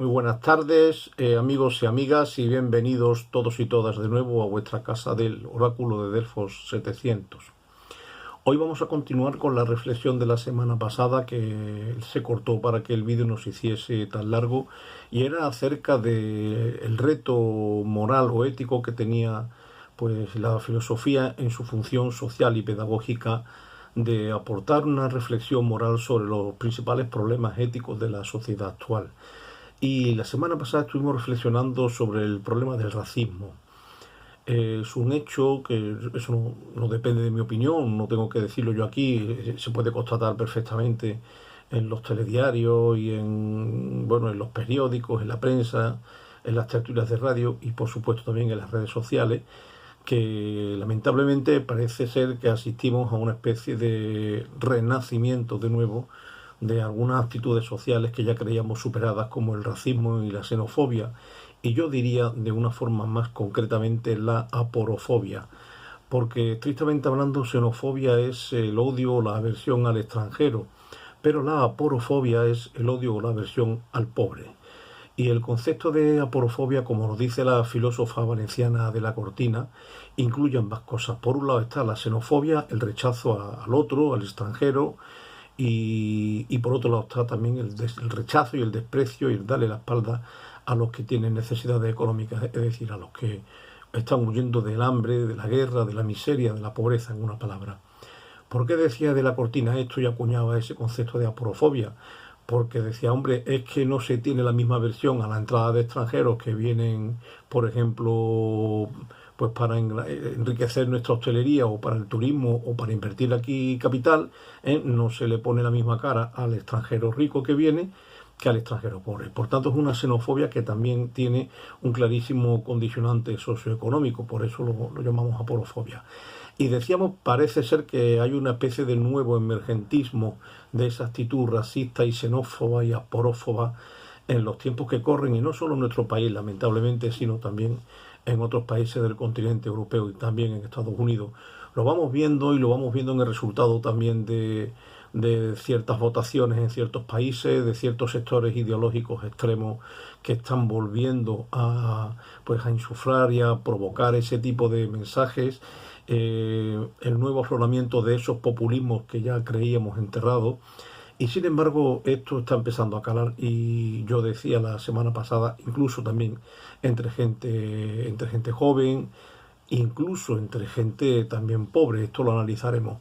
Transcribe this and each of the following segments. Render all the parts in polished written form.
Muy buenas tardes, amigos y amigas, y bienvenidos todos y todas de nuevo a vuestra casa del Oráculo de Delfos 700. Hoy vamos a continuar con la reflexión de la semana pasada, que se cortó para que el vídeo no se hiciese tan largo, y era acerca del reto moral o ético que tenía pues la filosofía en su función social y pedagógica de aportar una reflexión moral sobre los principales problemas éticos de la sociedad actual. Y la semana pasada estuvimos reflexionando sobre el problema del racismo. Es un hecho que eso no depende de mi opinión, no tengo que decirlo yo aquí, se puede constatar perfectamente en los telediarios y en los periódicos, en la prensa, en las tertulias de radio y por supuesto también en las redes sociales, que lamentablemente parece ser que asistimos a una especie de renacimiento de nuevo de algunas actitudes sociales que ya creíamos superadas, como el racismo y la xenofobia, y yo diría de una forma más concretamente la aporofobia, porque estrictamente hablando xenofobia es el odio o la aversión al extranjero, pero la aporofobia es el odio o la aversión al pobre. Y el concepto de aporofobia, como nos dice la filósofa valenciana de la Cortina, incluye ambas cosas. Por un lado está la xenofobia, el rechazo al otro, al extranjero, y por otro lado está también el rechazo y el desprecio y el darle la espalda a los que tienen necesidades económicas, es decir, a los que están huyendo del hambre, de la guerra, de la miseria, de la pobreza, en una palabra. ¿Por qué decía de la Cortina esto y acuñaba ese concepto de aporofobia? Porque decía, hombre, es que no se tiene la misma versión a la entrada de extranjeros que vienen, por ejemplo, pues para enriquecer nuestra hostelería o para el turismo o para invertir aquí capital, no se le pone la misma cara al extranjero rico que viene que al extranjero pobre. Por tanto, es una xenofobia que también tiene un clarísimo condicionante socioeconómico, por eso lo llamamos aporofobia. Y decíamos, parece ser que hay una especie de nuevo emergentismo de esa actitud racista y xenófoba y aporófoba en los tiempos que corren, y no solo en nuestro país, lamentablemente, sino también en otros países del continente europeo y también en Estados Unidos. Lo vamos viendo y lo vamos viendo en el resultado también de ciertas votaciones en ciertos países, de ciertos sectores ideológicos extremos que están volviendo a insuflar y a provocar ese tipo de mensajes, el nuevo afloramiento de esos populismos que ya creíamos enterrados. Y sin embargo, esto está empezando a calar, y yo decía la semana pasada, incluso también entre gente joven, incluso entre gente también pobre. Esto lo analizaremos.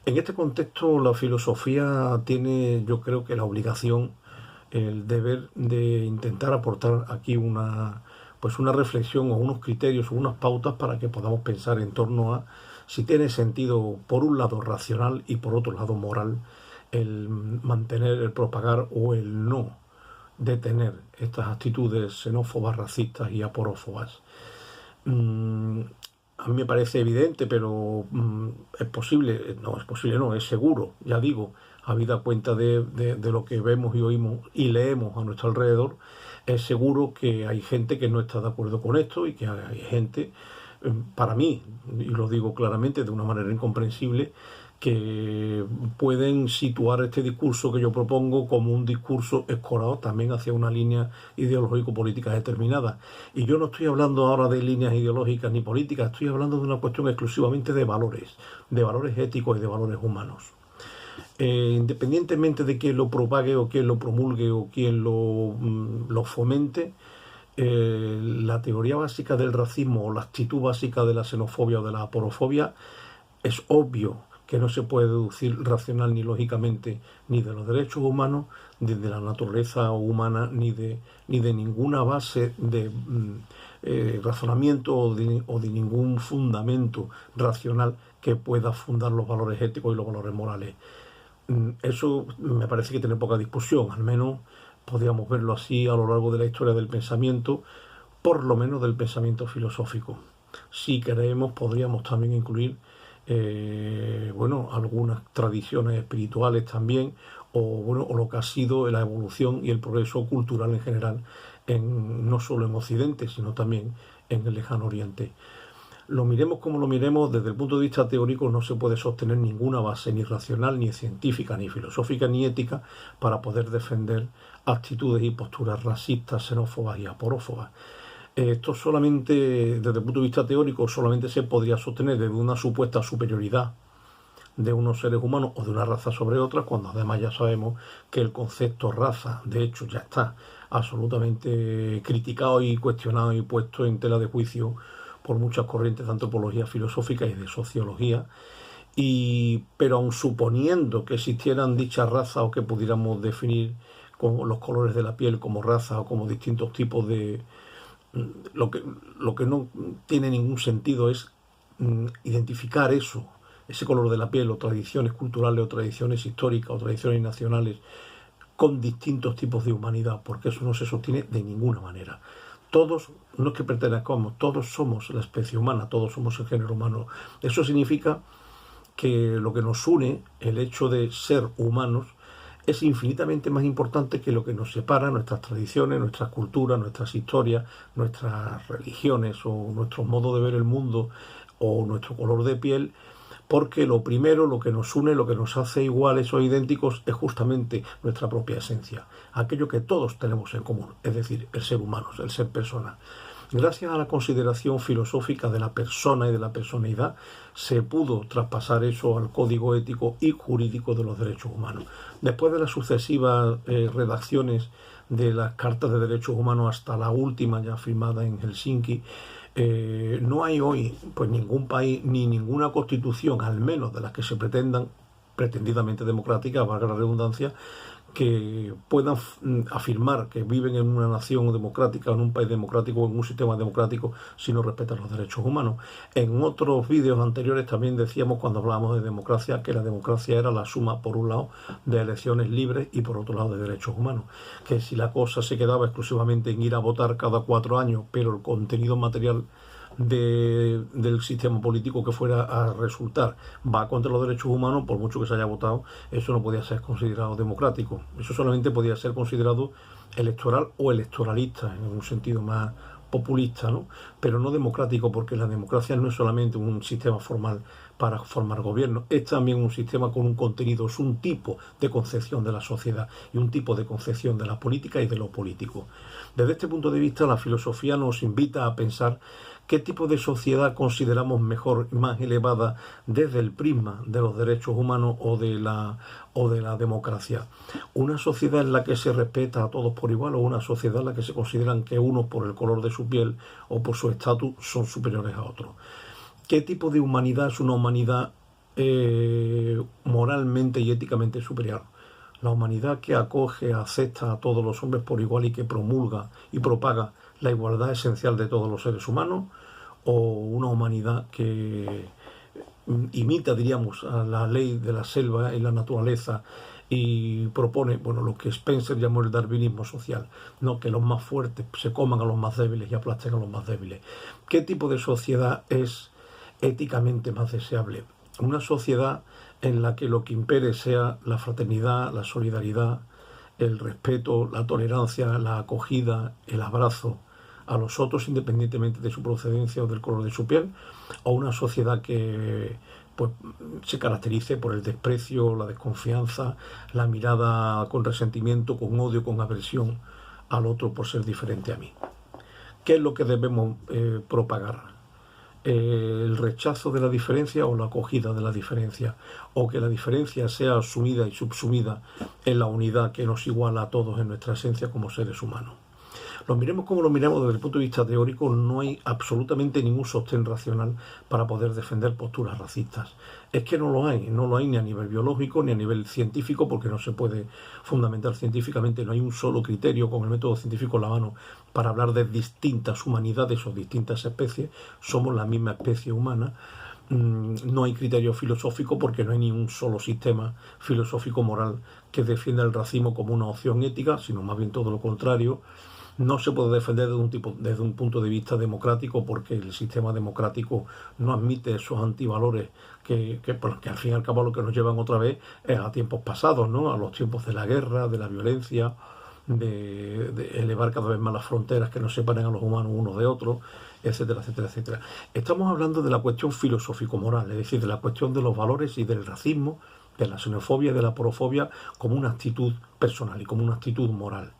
En este contexto, la filosofía tiene, yo creo que la obligación, el deber de intentar aportar aquí una reflexión o unos criterios o unas pautas para que podamos pensar en torno a si tiene sentido, por un lado racional y por otro lado moral, el mantener, el propagar o el no detener estas actitudes xenófobas, racistas y aporófobas. A mí me parece evidente, pero es posible, no, es seguro, ya digo, habida cuenta de lo que vemos y oímos y leemos a nuestro alrededor, es seguro que hay gente que no está de acuerdo con esto y que hay gente, para mí, y lo digo claramente de una manera incomprensible, que pueden situar este discurso que yo propongo como un discurso escorado también hacia una línea ideológico-política determinada. Y yo no estoy hablando ahora de líneas ideológicas ni políticas, estoy hablando de una cuestión exclusivamente de valores éticos y de valores humanos. Independientemente de quién lo propague o quién lo promulgue o quién lo fomente, la teoría básica del racismo o la actitud básica de la xenofobia o de la aporofobia es obvio que no se puede deducir racional ni lógicamente ni de los derechos humanos, ni de la naturaleza humana, ni de ninguna base de razonamiento o de ningún fundamento racional que pueda fundar los valores éticos y los valores morales. Eso me parece que tiene poca discusión, al menos podríamos verlo así a lo largo de la historia del pensamiento, por lo menos del pensamiento filosófico. Si queremos, podríamos también incluir algunas tradiciones espirituales también, o lo que ha sido la evolución y el progreso cultural en general, no solo en Occidente, sino también en el Lejano Oriente. Lo miremos como lo miremos, desde el punto de vista teórico no se puede sostener ninguna base ni racional, ni científica, ni filosófica, ni ética para poder defender actitudes y posturas racistas, xenófobas y aporófobas. Esto solamente, desde el punto de vista teórico, solamente se podría sostener desde una supuesta superioridad de unos seres humanos o de una raza sobre otra, cuando además ya sabemos que el concepto raza, de hecho, ya está absolutamente criticado y cuestionado y puesto en tela de juicio por muchas corrientes de antropología filosófica y de sociología. Pero aun suponiendo que existieran dichas razas o que pudiéramos definir con los colores de la piel como raza o como distintos tipos de... Lo que no tiene ningún sentido es identificar eso, ese color de la piel, o tradiciones culturales, o tradiciones históricas, o tradiciones nacionales, con distintos tipos de humanidad, porque eso no se sostiene de ninguna manera. Todos, no es que pertenezcamos, todos somos la especie humana, todos somos el género humano. Eso significa que lo que nos une, el hecho de ser humanos, es infinitamente más importante que lo que nos separa, nuestras tradiciones, nuestras culturas, nuestras historias, nuestras religiones, o nuestro modo de ver el mundo, o nuestro color de piel, porque lo primero, lo que nos une, lo que nos hace iguales o idénticos, es justamente nuestra propia esencia, aquello que todos tenemos en común, es decir, el ser humano, el ser persona. Gracias a la consideración filosófica de la persona y de la personalidad, se pudo traspasar eso al código ético y jurídico de los derechos humanos. Después de las sucesivas redacciones de las cartas de derechos humanos hasta la última ya firmada en Helsinki, no hay hoy pues ningún país ni ninguna constitución, al menos de las que se pretendan pretendidamente democráticas, valga la redundancia, que puedan afirmar que viven en una nación democrática, en un país democrático, en un sistema democrático, si no respetan los derechos humanos. En otros vídeos anteriores también decíamos, cuando hablábamos de democracia, que la democracia era la suma, por un lado, de elecciones libres y por otro lado de derechos humanos. Que si la cosa se quedaba exclusivamente en ir a votar cada 4 años, pero el contenido material del sistema político que fuera a resultar va contra los derechos humanos, por mucho que se haya votado, eso no podía ser considerado democrático. Eso solamente podía ser considerado electoral o electoralista, en un sentido más populista, ¿no? Pero no democrático, porque la democracia no es solamente un sistema formal para formar gobierno, es también un sistema con un contenido, es un tipo de concepción de la sociedad y un tipo de concepción de la política y de lo político. Desde este punto de vista, la filosofía nos invita a pensar qué tipo de sociedad consideramos mejor y más elevada desde el prisma de los derechos humanos o de la democracia. Una sociedad en la que se respeta a todos por igual, o una sociedad en la que se consideran que unos por el color de su piel o por su estatus son superiores a otros. ¿Qué tipo de humanidad es una humanidad moralmente y éticamente superior? La humanidad que acoge, acepta a todos los hombres por igual y que promulga y propaga la igualdad esencial de todos los seres humanos, o una humanidad que imita, diríamos, a la ley de la selva y la naturaleza y propone, bueno, lo que Spencer llamó el darwinismo social, no que los más fuertes se coman a los más débiles y aplasten a los más débiles. ¿Qué tipo de sociedad es éticamente más deseable? Una sociedad en la que lo que impere sea la fraternidad, la solidaridad, el respeto, la tolerancia, la acogida, el abrazo a los otros independientemente de su procedencia o del color de su piel, o una sociedad que pues se caracterice por el desprecio, la desconfianza, la mirada con resentimiento, con odio, con aversión al otro por ser diferente a mí. ¿Qué es lo que debemos propagar? El rechazo de la diferencia o la acogida de la diferencia, o que la diferencia sea asumida y subsumida en la unidad que nos iguala a todos en nuestra esencia como seres humanos. Lo miremos como lo miremos desde el punto de vista teórico, no hay absolutamente ningún sostén racional para poder defender posturas racistas. Es que no lo hay ni a nivel biológico ni a nivel científico, porque no se puede fundamentar científicamente, no hay un solo criterio con el método científico en la mano para hablar de distintas humanidades o distintas especies. Somos la misma especie humana. No hay criterio filosófico porque no hay ni un solo sistema filosófico moral que defienda el racismo como una opción ética, sino más bien todo lo contrario. No se puede defender desde un punto de vista democrático, porque el sistema democrático no admite esos antivalores que al fin y al cabo lo que nos llevan otra vez es a tiempos pasados, ¿no? A los tiempos de la guerra, de la violencia, de elevar cada vez más las fronteras que nos separen a los humanos unos de otros, etcétera, etcétera, etcétera. Estamos hablando de la cuestión filosófico-moral, es decir, de la cuestión de los valores y del racismo, de la xenofobia y de la porofobia como una actitud personal y como una actitud moral.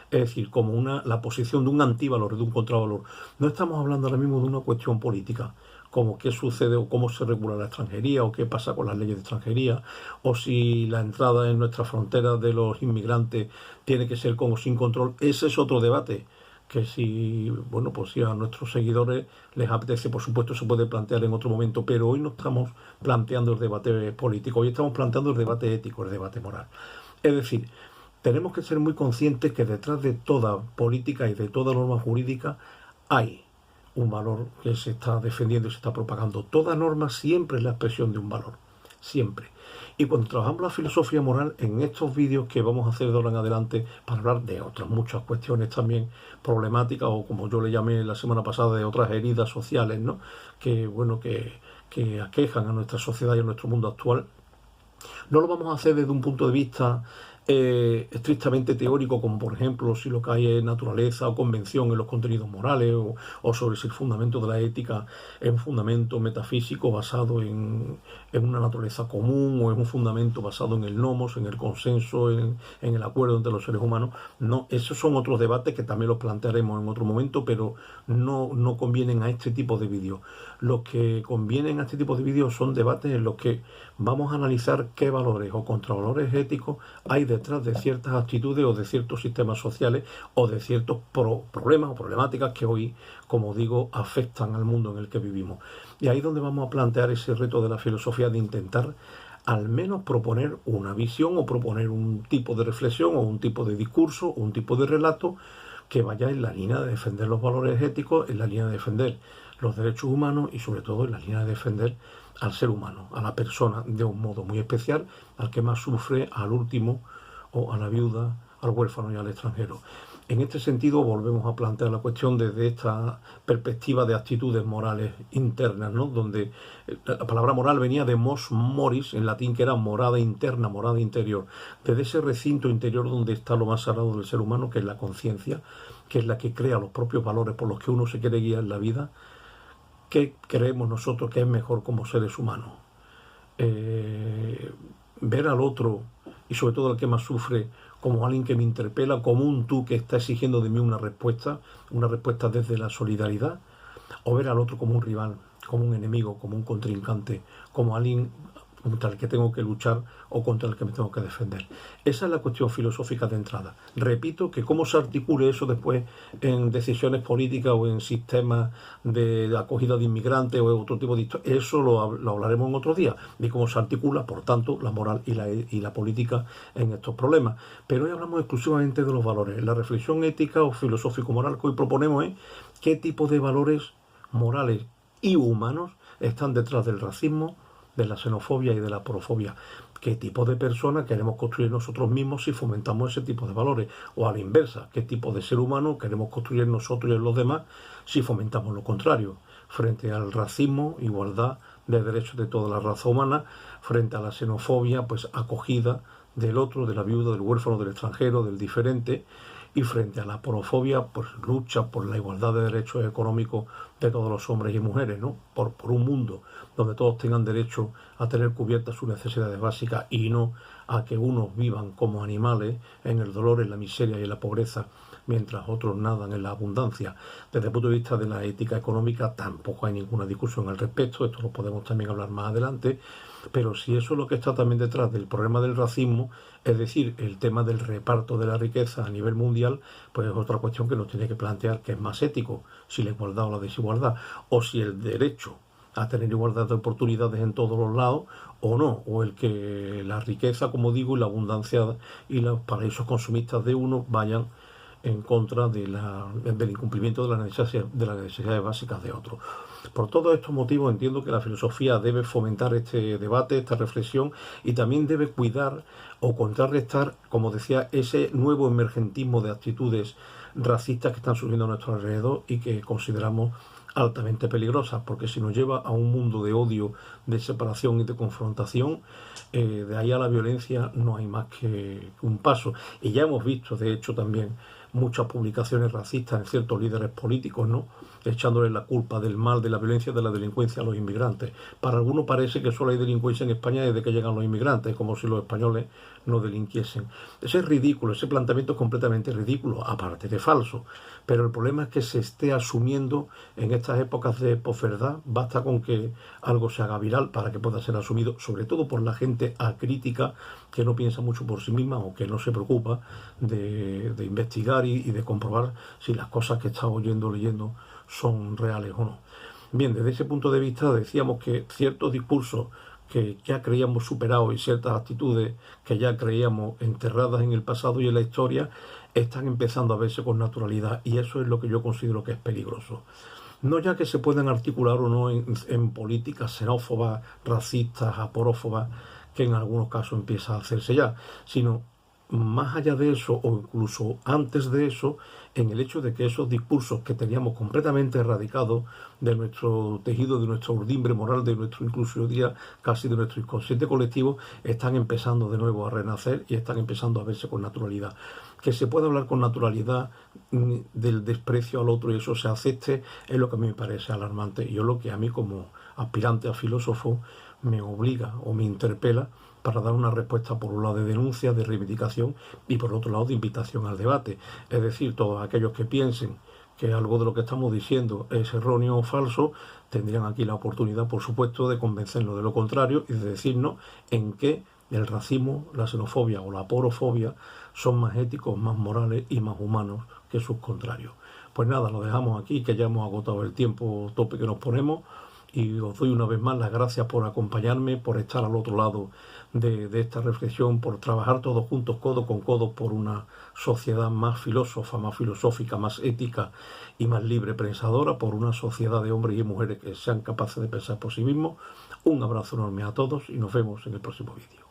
Es decir, como la posición de un antivalor, de un contravalor. No estamos hablando ahora mismo de una cuestión política, como qué sucede o cómo se regula la extranjería o qué pasa con las leyes de extranjería o si la entrada en nuestras fronteras de los inmigrantes tiene que ser con o sin control. Ese es otro debate que si, bueno, pues si a nuestros seguidores les apetece, por supuesto se puede plantear en otro momento, pero hoy no estamos planteando el debate político, hoy estamos planteando el debate ético, el debate moral. Es decir, tenemos que ser muy conscientes que detrás de toda política y de toda norma jurídica hay un valor que se está defendiendo y se está propagando. Toda norma siempre es la expresión de un valor, siempre. Y cuando trabajamos la filosofía moral, en estos vídeos que vamos a hacer de ahora en adelante, para hablar de otras muchas cuestiones también problemáticas, o como yo le llamé la semana pasada, de otras heridas sociales, ¿no? Que, bueno, que aquejan a nuestra sociedad y a nuestro mundo actual, no lo vamos a hacer desde un punto de vista estrictamente teórico, como por ejemplo si lo que hay es naturaleza o convención en los contenidos morales, o sobre si el fundamento de la ética es un fundamento metafísico basado en una naturaleza común, o es un fundamento basado en el nomos, en el consenso, en el acuerdo entre los seres humanos. No, esos son otros debates que también los plantearemos en otro momento, pero no convienen a este tipo de vídeos. Los que convienen a este tipo de vídeos son debates en los que vamos a analizar qué valores o contravalores éticos hay detrás de ciertas actitudes o de ciertos sistemas sociales o de ciertos problemas o problemáticas que hoy, como digo, afectan al mundo en el que vivimos. Y ahí es donde vamos a plantear ese reto de la filosofía, de intentar al menos proponer una visión o proponer un tipo de reflexión o un tipo de discurso o un tipo de relato que vaya en la línea de defender los valores éticos, en la línea de defender los derechos humanos y sobre todo en la línea de defender al ser humano, a la persona de un modo muy especial, al que más sufre, al último, o a la viuda, al huérfano y al extranjero. En este sentido volvemos a plantear la cuestión desde esta perspectiva de actitudes morales internas, ¿no? Donde la palabra moral venía de mos moris, en latín, que era morada interna, morada interior, desde ese recinto interior donde está lo más sagrado del ser humano, que es la conciencia, que es la que crea los propios valores por los que uno se quiere guiar en la vida. ¿Qué creemos nosotros que es mejor como seres humanos? Ver al otro, y sobre todo al que más sufre, como alguien que me interpela, como un tú que está exigiendo de mí una respuesta desde la solidaridad, o ver al otro como un rival, como un enemigo, como un contrincante, como alguien contra el que tengo que luchar o contra el que me tengo que defender. Esa es la cuestión filosófica de entrada. Repito que cómo se articule eso después en decisiones políticas o en sistemas de acogida de inmigrantes o otro tipo de historias, eso lo hablaremos en otro día, de cómo se articula, por tanto, la moral y la política en estos problemas. Pero hoy hablamos exclusivamente de los valores. La reflexión ética o filosófico-moral que hoy proponemos es qué tipo de valores morales y humanos están detrás del racismo, de la xenofobia y de la porofobia. ¿Qué tipo de persona queremos construir nosotros mismos si fomentamos ese tipo de valores? O a la inversa, ¿qué tipo de ser humano queremos construir nosotros y en los demás si fomentamos lo contrario? Frente al racismo, igualdad de derechos de toda la raza humana; frente a la xenofobia, pues acogida del otro, de la viuda, del huérfano, del extranjero, del diferente; y frente a la porofobia, pues lucha por la igualdad de derechos económicos de todos los hombres y mujeres, ¿no? Por un mundo donde todos tengan derecho a tener cubiertas sus necesidades básicas y no a que unos vivan como animales en el dolor, en la miseria y en la pobreza, mientras otros nadan en la abundancia. Desde el punto de vista de la ética económica tampoco hay ninguna discusión al respecto, esto lo podemos también hablar más adelante, pero si eso es lo que está también detrás del problema del racismo, es decir, el tema del reparto de la riqueza a nivel mundial, pues es otra cuestión que nos tiene que plantear que es más ético, si la igualdad o la desigualdad, o si el derecho a tener igualdad de oportunidades en todos los lados o no, o el que la riqueza, como digo, y la abundancia y los paraísos consumistas de uno vayan en contra del incumplimiento de las necesidades básicas de otros. Por todos estos motivos entiendo que la filosofía debe fomentar este debate, esta reflexión, y también debe cuidar o contrarrestar, como decía, ese nuevo emergentismo de actitudes racistas que están surgiendo a nuestro alrededor y que consideramos altamente peligrosa, porque si nos lleva a un mundo de odio, de separación y de confrontación, de ahí a la violencia no hay más que un paso. Y ya hemos visto, de hecho, también muchas publicaciones racistas en ciertos líderes políticos, ¿no?, echándole la culpa del mal, de la violencia, de la delincuencia a los inmigrantes. Para algunos parece que solo hay delincuencia en España desde que llegan los inmigrantes, como si los españoles no delinquiesen. Ese es ridículo, ese planteamiento es completamente ridículo, aparte de falso. Pero el problema es que se esté asumiendo en estas épocas de posverdad. Basta con que algo se haga viral para que pueda ser asumido, sobre todo por la gente acrítica que no piensa mucho por sí misma o que no se preocupa de investigar y de comprobar si las cosas que está oyendo o leyendo son reales o no. Bien, desde ese punto de vista decíamos que ciertos discursos que ya creíamos superados y ciertas actitudes que ya creíamos enterradas en el pasado y en la historia están empezando a verse con naturalidad, y eso es lo que yo considero que es peligroso. No ya que se puedan articular o no en políticas xenófobas, racistas, aporófobas, que en algunos casos empieza a hacerse ya, sino más allá de eso, o incluso antes de eso, en el hecho de que esos discursos que teníamos completamente erradicados de nuestro tejido, de nuestra urdimbre moral, de nuestro incluso día casi de nuestro inconsciente colectivo, están empezando de nuevo a renacer y están empezando a verse con naturalidad. Que se pueda hablar con naturalidad del desprecio al otro y eso se acepte es lo que a mí me parece alarmante, y yo lo que a mí como aspirante a filósofo me obliga o me interpela para dar una respuesta, por un lado, de denuncia, de reivindicación, y por otro lado de invitación al debate. Es decir, todos aquellos que piensen que algo de lo que estamos diciendo es erróneo o falso, tendrían aquí la oportunidad, por supuesto, de convencernos de lo contrario y de decirnos en qué el racismo, la xenofobia o la aporofobia son más éticos, más morales y más humanos que sus contrarios. Pues nada, lo dejamos aquí, que ya hemos agotado el tiempo tope que nos ponemos. Y os doy una vez más las gracias por acompañarme, por estar al otro lado de esta reflexión, por trabajar todos juntos, codo con codo, por una sociedad más filósofa, más filosófica, más ética y más libre pensadora, por una sociedad de hombres y mujeres que sean capaces de pensar por sí mismos. Un abrazo enorme a todos y nos vemos en el próximo vídeo.